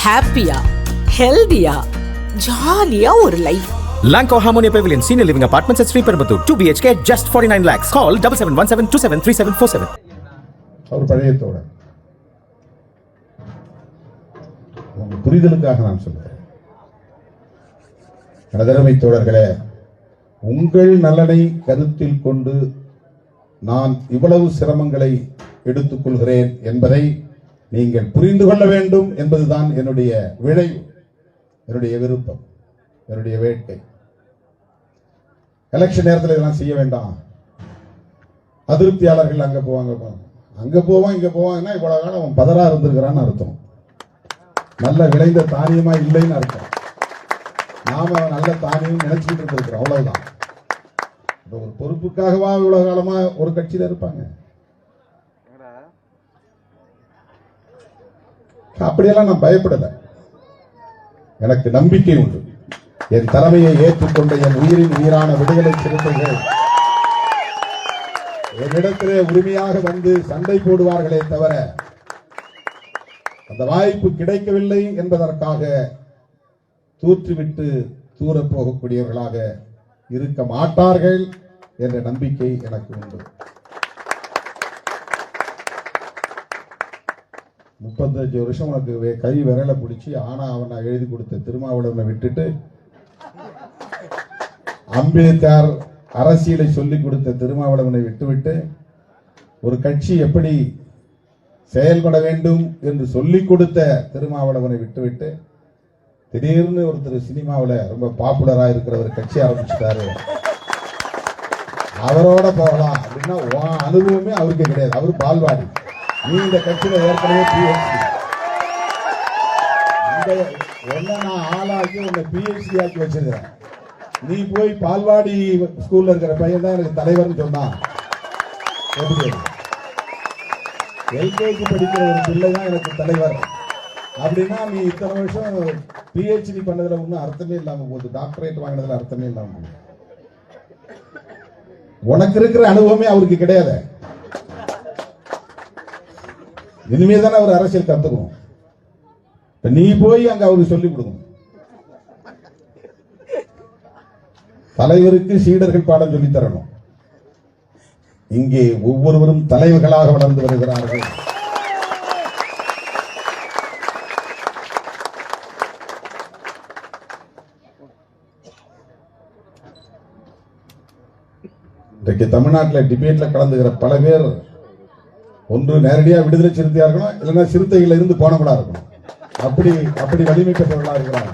ஹாப்பியா, ஹெல்தியா, ஜாலியா ஒரு life. Lanco Harmonia Pavilion Senior Living Apartments at Sri Perambatoor 2 BHK just 49 lakhs. Call 7717273747. அவர் பழைய தோழர். உங்க புரிதலுக்காக நான் சொல்றேன். எனதருமை தோழர்களே, உங்கள் நலனை கருத்தில் கொண்டு நான் இவ்வளவு சிரமங்களை எடுத்துக் கொள்கிறேன் என்பதை நீங்கள் புரிந்து கொள்ள வேண்டும் என்பதுதான் என்னுடைய விளைவு, என்னுடைய விருப்பம், என்னுடைய வேட்கை. எலெக்ஷன் நேரத்தில் இதெல்லாம் செய்ய வேண்டாம். அதிருப்தியாளர்கள் அங்க போவாங்க, அங்க போவான் இங்க போவாங்கன்னா இவ்வளவு காலம் அவன் பதறா இருந்திருக்கிறான்னு அர்த்தம். நல்ல விளைந்த தானியமா இல்லைன்னு அர்த்தம். நாம நல்ல தானியம் நினைச்சுட்டு இருந்திருக்கிறோம், அவ்வளவுதான். ஒரு பொறுப்புக்காகவா இவ்வளவு காலமா ஒரு கட்சியில இருப்பாங்க? அப்படியெல்லாம் நான் பயப்படல. எனக்கு நம்பிக்கை உண்டு. என் தலைமையை ஏற்றுக்கொண்ட என் உயிரின் உயிரான விடுதலை சிறுத்தைகள் என்னிடத்திலே உரிமையாக வந்து சண்டை போடுவார்களே தவிர அந்த வாய்ப்பு கிடைக்கவில்லை என்பதற்காக தூற்றுவிட்டு தூர போகக்கூடியவர்களாக இருக்க மாட்டார்கள் என்ற நம்பிக்கை எனக்கு உண்டு. 35 வருஷம் உனக்கு கை விரலை பிடிச்சி ஆனா அவனை எழுதி கொடுத்த திருமாவளவனை விட்டுட்டு, அம்பேத்கர் அரசியலை சொல்லிக் கொடுத்த திருமாவளவனை விட்டுவிட்டு, ஒரு கட்சி எப்படி செயல்பட வேண்டும் என்று சொல்லிக் கொடுத்த திருமாவளவனை விட்டுவிட்டு, திடீர்னு ஒருத்தர் சினிமாவில் ரொம்ப பாப்புலரா இருக்கிற ஒரு கட்சி ஆரம்பிச்சுட்டாரு, அவரோட போகலாம் அப்படின்னா அனுபவமே அவருக்கு கிடையாது. அவரு பால்வாடி. நீ இந்த கட்சியில ஏற்கனவே PhD, நான் ஆளாக்கி உன்னை PhD ஆக்கி வச்சிருக்கிறேன். நீ போய் பால்வாடி ஸ்கூல்ல இருக்கிற பையன் தான் எனக்கு தலைவர்னு சொன்னான். LKG படிக்கிற ஒரு பிள்ளை தான் எனக்கு தலைவர் அப்படின்னா, நீ இத்தனை வருஷம் PhD பண்ணதுல ஒன்றும் அர்த்தமே இல்லாம போகுது, டாக்டரேட் வாங்கினதுல அர்த்தமே இல்லாம போகுது. உனக்கு இருக்கிற அனுபவமே அவருக்கு கிடையாது. இனிமே தானே அவர் அரசியல் கத்துக்கணும். நீ போய் அங்க அவருக்கு சொல்லிக் கொடுக்கணும். தலைவருக்கு சீடர்கள் பாடம் சொல்லி தரணும். இங்கே ஒவ்வொருவரும் தலைவர்களாக வளர்ந்து வருகிறார்கள். இன்றைக்கு தமிழ்நாட்டில் டிபேட்ல கலந்துகிற பல பேர் ஒன்று நேரடியா விடுதலை சிறுத்தையா இருக்கணும், இல்லைன்னா சிறுத்தைகள் இருந்து போனவங்களா இருக்கணும். அப்படி வலிமை பெற்றவர்களா இருக்கிறாங்க.